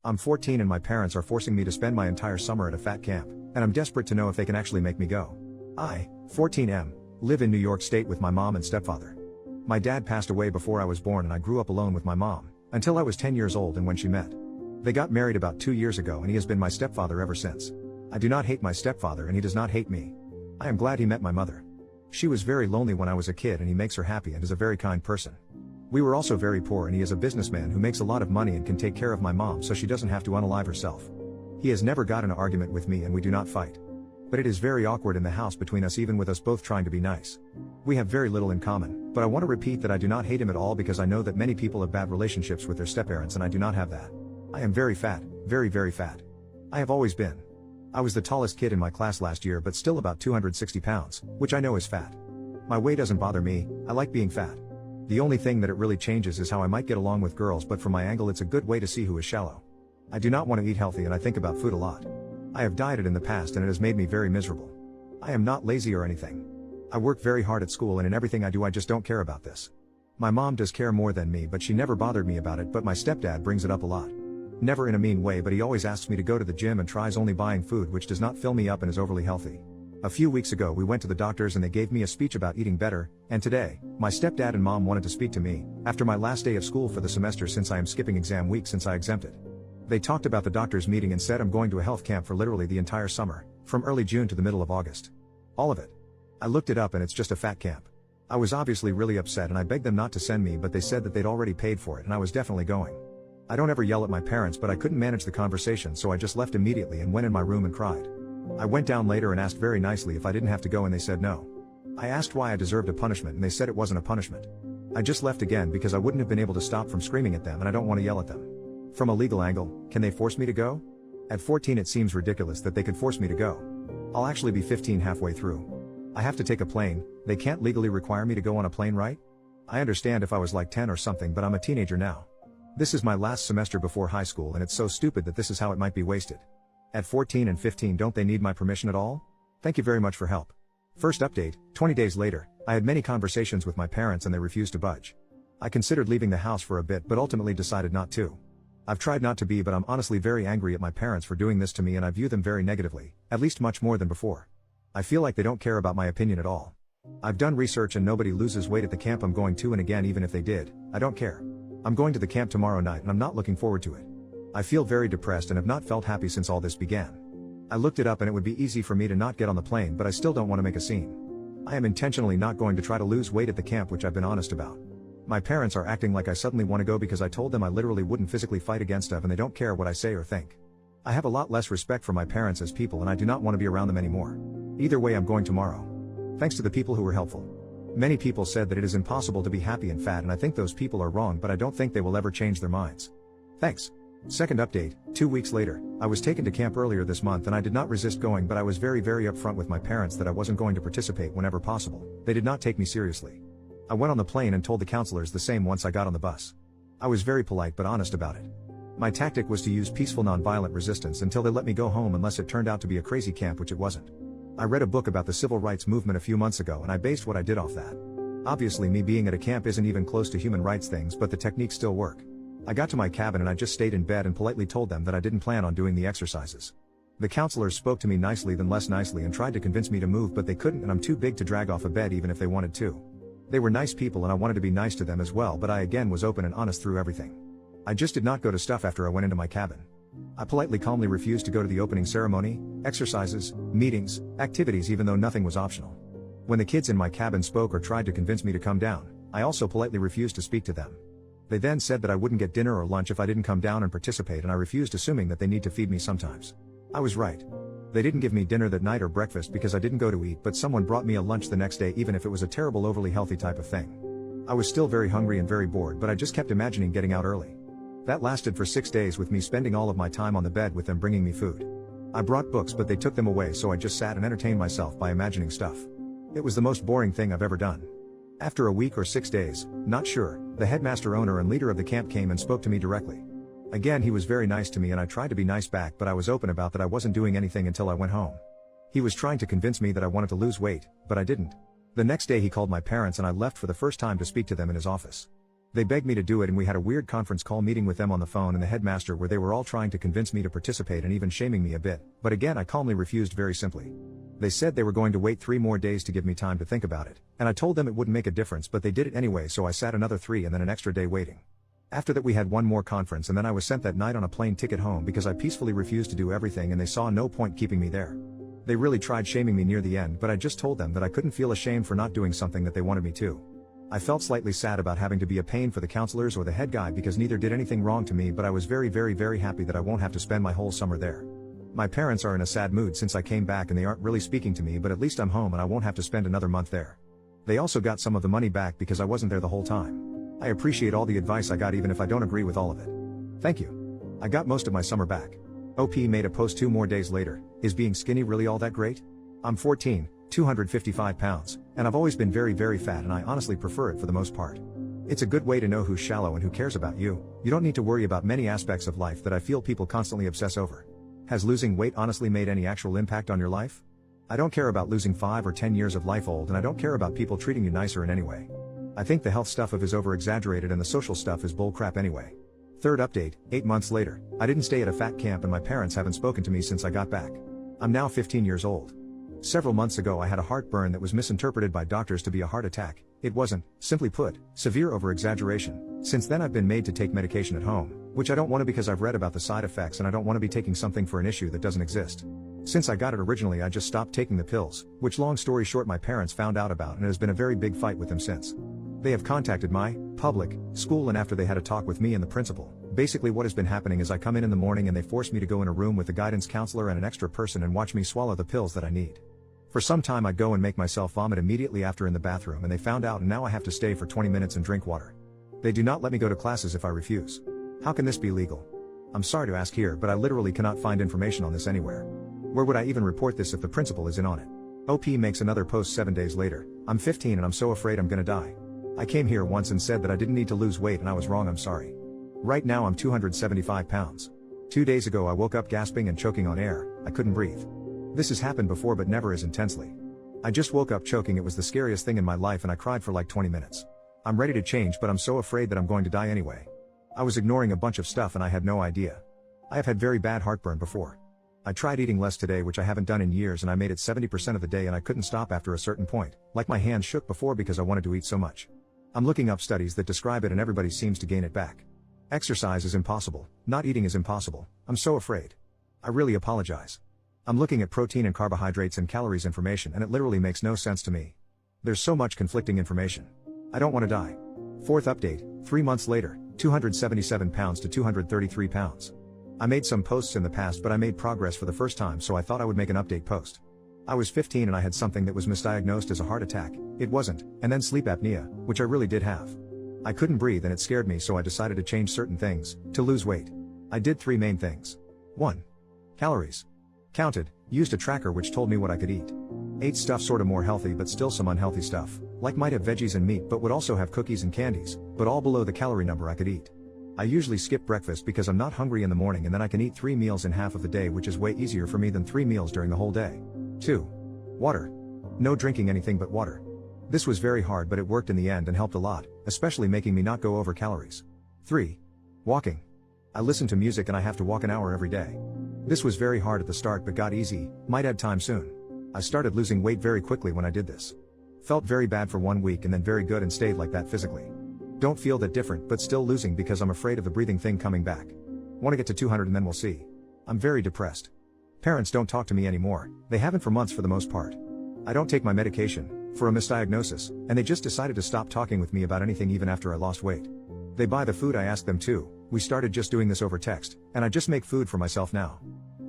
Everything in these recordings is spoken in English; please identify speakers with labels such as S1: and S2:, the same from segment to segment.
S1: I'm 14 and my parents are forcing me to spend my entire summer at a fat camp, and I'm desperate to know if they can actually make me go. I, 14M, live in New York State with my mom and stepfather. My dad passed away before I was born and I grew up alone with my mom, until I was 10 years old and when she met. They got married about 2 years ago and he has been my stepfather ever since. I do not hate my stepfather and he does not hate me. I am glad he met my mother. She was very lonely when I was a kid and he makes her happy and is a very kind person. We were also very poor and he is a businessman who makes a lot of money and can take care of my mom so she doesn't have to unalive herself. He has never got in an argument with me and we do not fight. But it is very awkward in the house between us even with us both trying to be nice. We have very little in common, but I want to repeat that I do not hate him at all because I know that many people have bad relationships with their stepparents and I do not have that. I am very fat, very fat. I have always been. I was the tallest kid in my class last year but still about 260 pounds, which I know is fat. My weight doesn't bother me, I like being fat. The only thing that it really changes is how I might get along with girls, but from my angle it's a good way to see who is shallow. I do not want to eat healthy and I think about food a lot. I have dieted in the past and it has made me very miserable. I am not lazy or anything. I work very hard at school and in everything I do I just don't care about this. My mom does care more than me but she never bothered me about it, but my stepdad brings it up a lot. Never in a mean way, but he always asks me to go to the gym and tries only buying food which does not fill me up and is overly healthy. A few weeks ago we went to the doctors and they gave me a speech about eating better, and today, my stepdad and mom wanted to speak to me, after my last day of school for the semester since I am skipping exam week since I exempted. They talked about the doctor's meeting and said I'm going to a health camp for literally the entire summer, from early June to the middle of August. All of it. I looked it up and it's just a fat camp. I was obviously really upset and I begged them not to send me, but they said that they'd already paid for it and I was definitely going. I don't ever yell at my parents, but I couldn't manage the conversation so I just left immediately and went in my room and cried. I went down later and asked very nicely if I didn't have to go and they said no. I asked why I deserved a punishment and they said it wasn't a punishment. I just left again because I wouldn't have been able to stop from screaming at them and I don't want to yell at them. From a legal angle, can they force me to go? At 14 it seems ridiculous that they could force me to go. I'll actually be 15 halfway through. I have to take a plane, they can't legally require me to go on a plane, right? I understand if I was like 10 or something, but I'm a teenager now. This is my last semester before high school and it's so stupid that this is how it might be wasted. At 14 and 15 don't they need my permission at all? Thank you very much for help. First update, 20 days later, I had many conversations with my parents and they refused to budge. I considered leaving the house for a bit but ultimately decided not to. I've tried not to be, but I'm honestly very angry at my parents for doing this to me and I view them very negatively, at least much more than before. I feel like they don't care about my opinion at all. I've done research and nobody loses weight at the camp I'm going to, and again even if they did, I don't care. I'm going to the camp tomorrow night and I'm not looking forward to it. I feel very depressed and have not felt happy since all this began. I looked it up and it would be easy for me to not get on the plane, but I still don't want to make a scene. I am intentionally not going to try to lose weight at the camp, which I've been honest about. My parents are acting like I suddenly want to go because I told them I literally wouldn't physically fight against them and they don't care what I say or think. I have a lot less respect for my parents as people and I do not want to be around them anymore. Either way I'm going tomorrow. Thanks to the people who were helpful. Many people said that it is impossible to be happy and fat and I think those people are wrong, but I don't think they will ever change their minds. Thanks. Second update, 2 weeks later, I was taken to camp earlier this month and I did not resist going, but I was very upfront with my parents that I wasn't going to participate whenever possible. They did not take me seriously. I went on the plane and told the counselors the same once I got on the bus. I was very polite but honest about it. My tactic was to use peaceful nonviolent resistance until they let me go home, unless it turned out to be a crazy camp, which it wasn't. I read a book about the civil rights movement a few months ago and I based what I did off that. Obviously me being at a camp isn't even close to human rights things, but the techniques still work. I got to my cabin and I just stayed in bed and politely told them that I didn't plan on doing the exercises. The counselors spoke to me nicely then less nicely and tried to convince me to move, but they couldn't and I'm too big to drag off a bed even if they wanted to. They were nice people and I wanted to be nice to them as well, but I again was open and honest through everything. I just did not go to stuff after I went into my cabin. I politely calmly refused to go to the opening ceremony, exercises, meetings, activities, even though nothing was optional. When the kids in my cabin spoke or tried to convince me to come down, I also politely refused to speak to them. They then said that I wouldn't get dinner or lunch if I didn't come down and participate, and I refused, assuming that they need to feed me sometimes. I was right. They didn't give me dinner that night or breakfast because I didn't go to eat, but someone brought me a lunch the next day even if it was a terrible overly healthy type of thing. I was still very hungry and very bored, but I just kept imagining getting out early. That lasted for 6 days, with me spending all of my time on the bed with them bringing me food. I brought books but they took them away, so I just sat and entertained myself by imagining stuff. It was the most boring thing I've ever done. After a week or 6 days, not sure, the headmaster, owner and leader of the camp came and spoke to me directly. Again he was very nice to me and I tried to be nice back, but I was open about that I wasn't doing anything until I went home. He was trying to convince me that I wanted to lose weight, but I didn't. The next day he called my parents and I left for the first time to speak to them in his office. They begged me to do it and we had a weird conference call meeting with them on the phone and the headmaster where they were all trying to convince me to participate and even shaming me a bit, but again I calmly refused very simply. They said they were going to wait 3 more days to give me time to think about it, and I told them it wouldn't make a difference but they did it anyway, so I sat another 3 and then an extra day waiting. After that we had one more conference and then I was sent that night on a plane ticket home because I peacefully refused to do everything and they saw no point keeping me there. They really tried shaming me near the end but I just told them that I couldn't feel ashamed for not doing something that they wanted me to. I felt slightly sad about having to be a pain for the counselors or the head guy because neither did anything wrong to me, but I was very happy that I won't have to spend my whole summer there. My parents are in a sad mood since I came back and they aren't really speaking to me, but at least I'm home and I won't have to spend another month there. They also got some of the money back because I wasn't there the whole time. I appreciate all the advice I got even if I don't agree with all of it. Thank you. I got most of my summer back. OP made a post 2 more days later. Is being skinny really all that great? I'm 14, 255 pounds, and I've always been very fat and I honestly prefer it for the most part. It's a good way to know who's shallow and who cares about you. You don't need to worry about many aspects of life that I feel people constantly obsess over. Has losing weight honestly made any actual impact on your life? I don't care about losing 5 or 10 years of life old and I don't care about people treating you nicer in any way. I think the health stuff is over-exaggerated and the social stuff is bullcrap anyway. Third update, 8 months later, I didn't stay at a fat camp and my parents haven't spoken to me since I got back. I'm now 15 years old. Several months ago I had a heartburn that was misinterpreted by doctors to be a heart attack. It wasn't, simply put, severe over-exaggeration. Since then I've been made to take medication at home, which I don't want to because I've read about the side effects and I don't want to be taking something for an issue that doesn't exist. Since I got it originally I just stopped taking the pills, which long story short my parents found out about and it has been a very big fight with them since. They have contacted my public school and after they had a talk with me and the principal. Basically what has been happening is I come in the morning and they force me to go in a room with a guidance counselor and an extra person and watch me swallow the pills that I need. For some time I'd go and make myself vomit immediately after in the bathroom and they found out and now I have to stay for 20 minutes and drink water. They do not let me go to classes if I refuse. How can this be legal? I'm sorry to ask here but I literally cannot find information on this anywhere. Where would I even report this if the principal is in on it? OP makes another post 7 days later. I'm 15 and I'm so afraid I'm gonna die. I came here once and said that I didn't need to lose weight and I was wrong, I'm sorry. Right now I'm 275 pounds. 2 days ago I woke up gasping and choking on air, I couldn't breathe. This has happened before but never as intensely. I just woke up choking, it was the scariest thing in my life and I cried for like 20 minutes. I'm ready to change but I'm so afraid that I'm going to die anyway. I was ignoring a bunch of stuff and I had no idea. I have had very bad heartburn before. I tried eating less today which I haven't done in years and I made it 70% of the day and I couldn't stop after a certain point, like my hands shook before because I wanted to eat so much. I'm looking up studies that describe it and everybody seems to gain it back. Exercise is impossible, not eating is impossible, I'm so afraid. I really apologize. I'm looking at protein and carbohydrates and calories information and it literally makes no sense to me. There's so much conflicting information. I don't want to die. Fourth update, 3 months later, 277 pounds to 233 pounds. I made some posts in the past but I made progress for the first time so I thought I would make an update post. I was 15 and I had something that was misdiagnosed as a heart attack, it wasn't, and then sleep apnea, which I really did have. I couldn't breathe and it scared me so I decided to change certain things, to lose weight. I did 3 main things. 1. Calories. Counted, used a tracker which told me what I could eat. Ate stuff sorta more healthy but still some unhealthy stuff, like might have veggies and meat but would also have cookies and candies, but all below the calorie number I could eat. I usually skip breakfast because I'm not hungry in the morning and then I can eat 3 meals in half of the day which is way easier for me than 3 meals during the whole day. 2. Water. No drinking anything but water. This was very hard but it worked in the end and helped a lot, especially making me not go over calories. 3. Walking. I listen to music and I have to walk an hour every day. This was very hard at the start but got easy, might add time soon. I started losing weight very quickly when I did this. Felt very bad for 1 week and then very good and stayed like that physically. Don't feel that different but still losing because I'm afraid of the breathing thing coming back. Want to get to 200 and then we'll see. I'm very depressed. Parents don't talk to me anymore, they haven't for months for the most part. I don't take my medication, for a misdiagnosis, and they just decided to stop talking with me about anything even after I lost weight. They buy the food I ask them to, we started just doing this over text, and I just make food for myself now.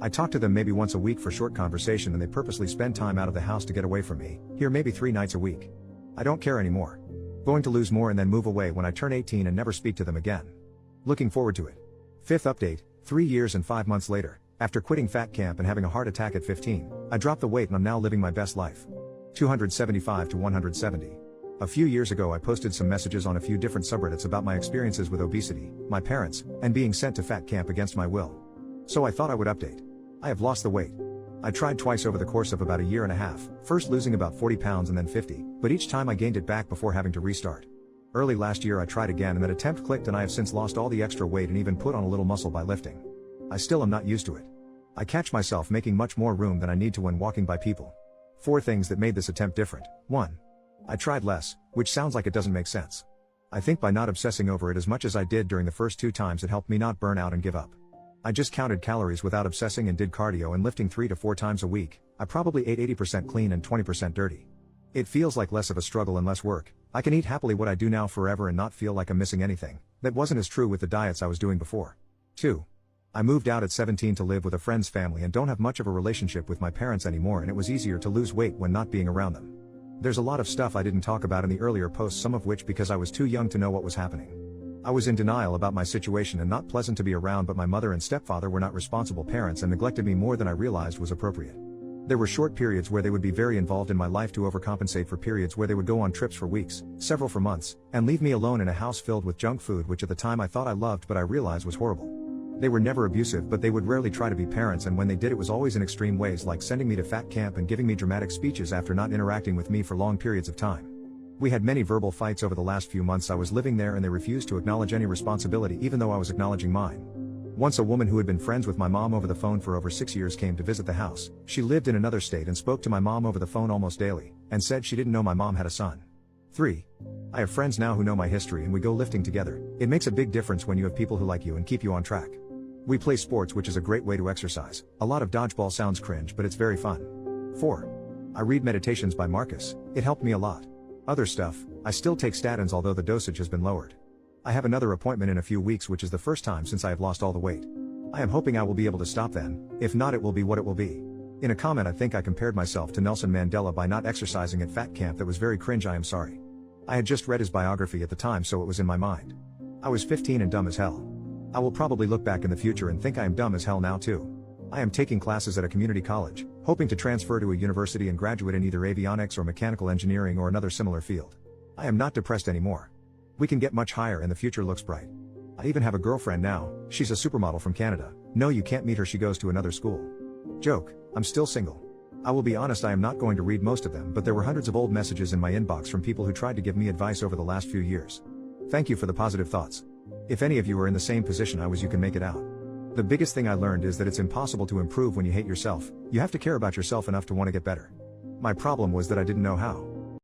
S1: I talk to them maybe once a week for short conversation and they purposely spend time out of the house to get away from me, here maybe 3 nights a week. I don't care anymore. Going to lose more and then move away when I turn 18 and never speak to them again. Looking forward to it. 5th update, 3 years and 5 months later, after quitting fat camp and having a heart attack at 15, I dropped the weight and I'm now living my best life. 275 to 170. A few years ago I posted some messages on a few different subreddits about my experiences with obesity, my parents, and being sent to fat camp against my will. So I thought I would update. I have lost the weight. I tried twice over the course of about a year and a half, first losing about 40 pounds and then 50, but each time I gained it back before having to restart. Early last year I tried again and that attempt clicked and I have since lost all the extra weight and even put on a little muscle by lifting. I still am not used to it. I catch myself making much more room than I need to when walking by people. 4 things that made this attempt different. 1. I tried less, which sounds like it doesn't make sense. I think by not obsessing over it as much as I did during the first 2 times it helped me not burn out and give up. I just counted calories without obsessing and did cardio and lifting 3 to 4 times a week. I probably ate 80% clean and 20% dirty. It feels like less of a struggle and less work. I can eat happily what I do now forever and not feel like I'm missing anything. That wasn't as true with the diets I was doing before. 2. I moved out at 17 to live with a friend's family and don't have much of a relationship with my parents anymore, and it was easier to lose weight when not being around them. There's a lot of stuff I didn't talk about in the earlier posts, some of which because I was too young to know what was happening. I was in denial about my situation and not pleasant to be around, but my mother and stepfather were not responsible parents and neglected me more than I realized was appropriate. There were short periods where they would be very involved in my life to overcompensate for periods where they would go on trips for weeks, several for months, and leave me alone in a house filled with junk food, which at the time I thought I loved but I realized was horrible. They were never abusive, but they would rarely try to be parents, and when they did it was always in extreme ways, like sending me to fat camp and giving me dramatic speeches after not interacting with me for long periods of time. We had many verbal fights over the last few months I was living there, and they refused to acknowledge any responsibility even though I was acknowledging mine. Once a woman who had been friends with my mom over the phone for over 6 years came to visit the house. She lived in another state and spoke to my mom over the phone almost daily, and said she didn't know my mom had a son. 3. I have friends now who know my history and we go lifting together. It makes a big difference when you have people who like you and keep you on track. We play sports, which is a great way to exercise. A lot of dodgeball sounds cringe, but it's very fun. 4. I read Meditations by Marcus. It helped me a lot. Other stuff, I still take statins although the dosage has been lowered. I have another appointment in a few weeks, which is the first time since I have lost all the weight. I am hoping I will be able to stop then. If not, it will be what it will be. In a comment I think I compared myself to Nelson Mandela by not exercising at fat camp. That was very cringe, I am sorry. I had just read his biography at the time, so it was in my mind. I was 15 and dumb as hell. I will probably look back in the future and think I am dumb as hell now too. I am taking classes at a community college, hoping to transfer to a university and graduate in either avionics or mechanical engineering or another similar field. I am not depressed anymore. We can get much higher and the future looks bright. I even have a girlfriend now. She's a supermodel from Canada. No, you can't meet her, she goes to another school. Joke, I'm still single. I will be honest, I am not going to read most of them, but there were hundreds of old messages in my inbox from people who tried to give me advice over the last few years. Thank you for the positive thoughts. If any of you are in the same position I was, you can make it out. The biggest thing I learned is that it's impossible to improve when you hate yourself. You have to care about yourself enough to want to get better. My problem was that I didn't know how.